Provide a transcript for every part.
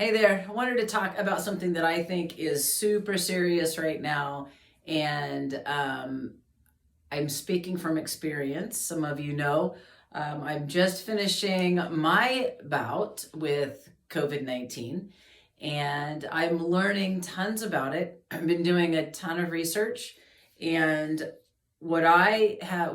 Hey there, I wanted to talk about something that I think is super serious right now. And I'm speaking from experience. Some of you know I'm just finishing my bout with COVID 19 and I'm learning tons about it. I've been doing a ton of research. And what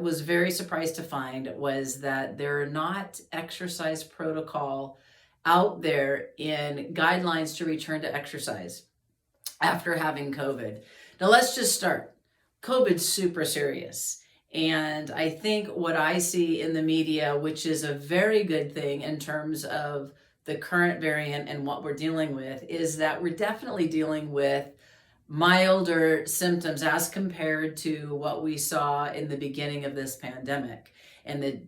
was very surprised to find was that there are not exercise protocol out there in guidelines to return to exercise after having COVID. Now, let's just start. COVID's super serious. And I think what I see in the media, which is a very good thing in terms of the current variant and what we're dealing with, is that we're definitely dealing with milder symptoms as compared to what we saw in the beginning of this pandemic and the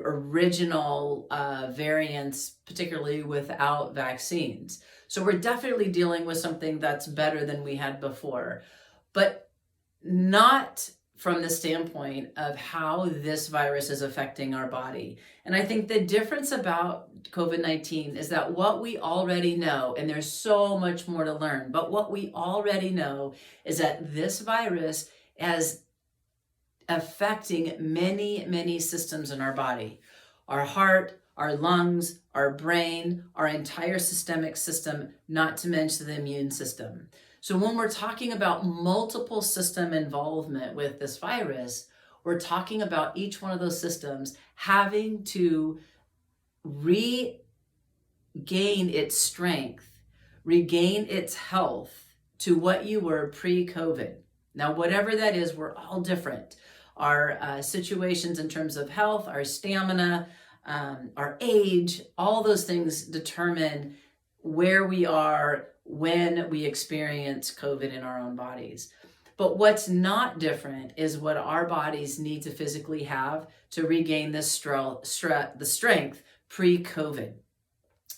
original variants, particularly without vaccines. So we're definitely dealing with something that's better than we had before, but not from the standpoint of how this virus is affecting our body. And I think the difference about COVID 19 is that what we already know, and there's so much more to learn, but what we already know is that this virus is affecting many, many systems in our body: our heart, our lungs, our brain, our entire systemic system, not to mention the immune system. So when we're talking about multiple system involvement with this virus, we're talking about each one of those systems having to regain its strength, regain its health to what you were pre-COVID. Now, whatever that is, we're all different. Our situations in terms of health, our stamina, our age, all those things determine where we are when we experience COVID in our own bodies. But what's not different is what our bodies need to physically have to regain the strength pre-COVID.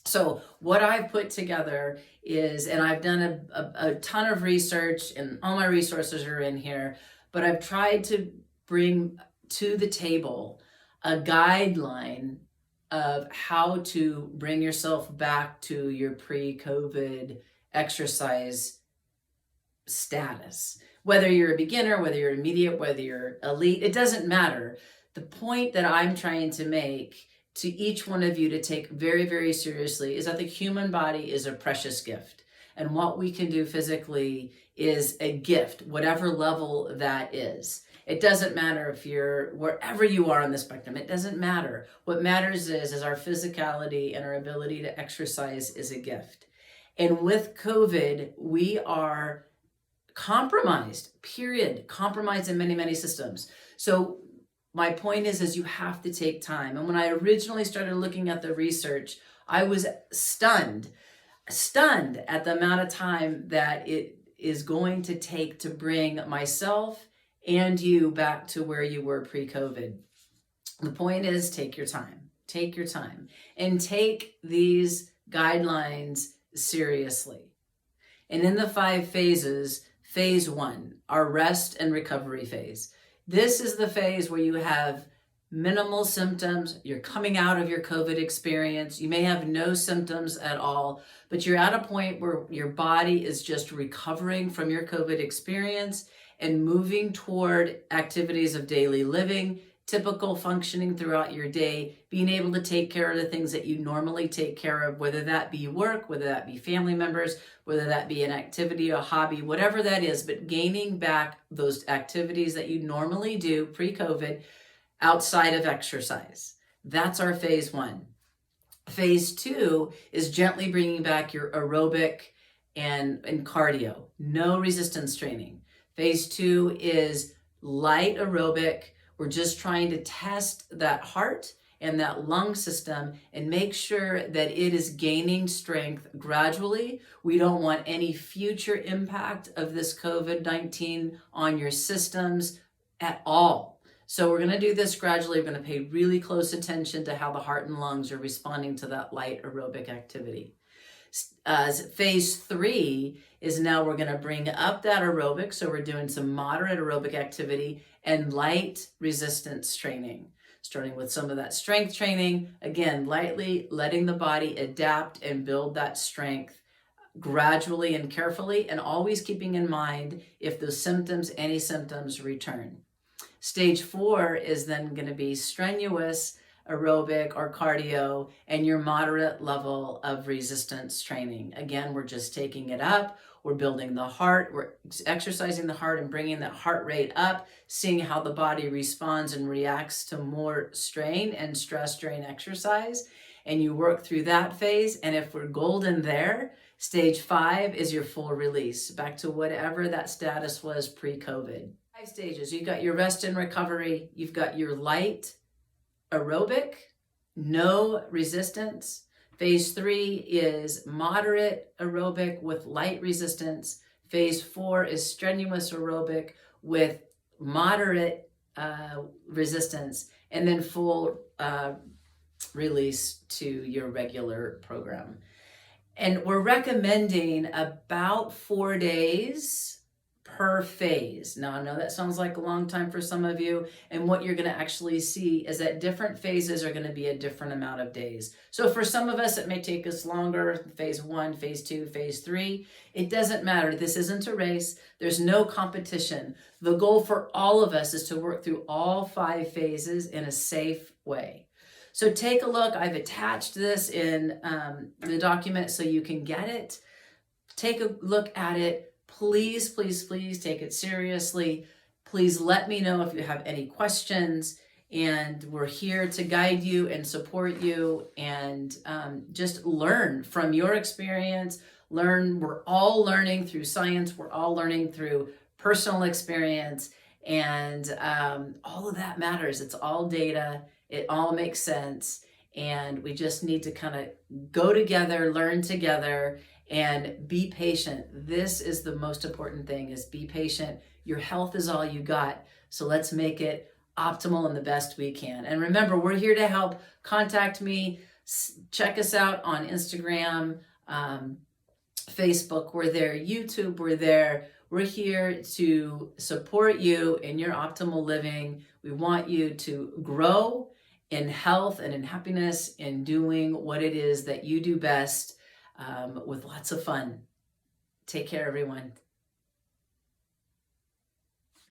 So what I've put together is, and I've done a ton of research, and all my resources are in here, but I've tried to bring to the table a guideline of how to bring yourself back to your pre-COVID exercise status. Whether you're a beginner, whether you're immediate, whether you're elite, it doesn't matter. The point that I'm trying to make to each one of you to take very, very seriously is that the human body is a precious gift. And what we can do physically is a gift, whatever level that is. It doesn't matter if you're wherever you are on the spectrum. It doesn't matter. What matters is our physicality and our ability to exercise is a gift. And with COVID, we are compromised, period. Compromised in many, many systems. So my point is you have to take time. And when I originally started looking at the research, I was stunned at the amount of time that it is going to take to bring myself and you back to where you were pre-COVID. The point is, take your time, and take these guidelines seriously. And in the 5 phases, phase 1, our rest and recovery phase. This is the phase where you have minimal symptoms. You're coming out of your COVID experience. You may have no symptoms at all, but you're at a point where your body is just recovering from your COVID experience and moving toward activities of daily living, typical functioning throughout your day, being able to take care of the things that you normally take care of, whether that be work, whether that be family members, whether that be an activity, a hobby, whatever that is, but gaining back those activities that you normally do pre-COVID outside of exercise. That's our phase 1. Phase 2 is gently bringing back your aerobic and cardio, no resistance training. Phase 2 is light aerobic. We're just trying to test that heart and that lung system and make sure that it is gaining strength gradually. We don't want any future impact of this COVID-19 on your systems at all. So we're going to do this gradually. We're going to pay really close attention to how the heart and lungs are responding to that light aerobic activity. Phase 3 is now we're going to bring up that aerobic. So we're doing some moderate aerobic activity and light resistance training, starting with some of that strength training. Again, lightly letting the body adapt and build that strength gradually and carefully, and always keeping in mind if those symptoms, any symptoms, return. Stage 4 is then going to be strenuous aerobic or cardio and your moderate level of resistance training. Again, we're just taking it up. We're building the heart. We're exercising the heart and bringing that heart rate up, seeing how the body responds and reacts to more strain and stress during exercise. And you work through that phase. And if we're golden there, stage 5 is your full release, back to whatever that status was pre-COVID. 5 stages. You've got your rest and recovery. You've got your light aerobic, no resistance. Phase 3 is moderate aerobic with light resistance. Phase 4 is strenuous aerobic with moderate resistance, and then full release to your regular program. And we're recommending about 4 days per phase. Now, I know that sounds like a long time for some of you, and what you're going to actually see is that different phases are going to be a different amount of days. So for some of us, it may take us longer, phase 1, phase 2, phase 3. It doesn't matter. This isn't a race. There's no competition. The goal for all of us is to work through all 5 phases in a safe way. So take a look. I've attached this in the document so you can get it. Take a look at it. Please, please, please take it seriously. Please let me know if you have any questions, and we're here to guide you and support you, and just learn from your experience. We're all learning through science. We're all learning through personal experience, and all of that matters. It's all data. It all makes sense, and we just need to kind of go together, learn together, and be patient. This is the most important thing, is be patient. Your health is all you got. So let's make it optimal and the best we can. And remember, we're here to help. Contact me. Check us out on Instagram, Facebook. We're there. YouTube, we're there. We're here to support you in your optimal living. We want you to grow in health and in happiness in doing what it is that you do best, with lots of fun. Take care, everyone.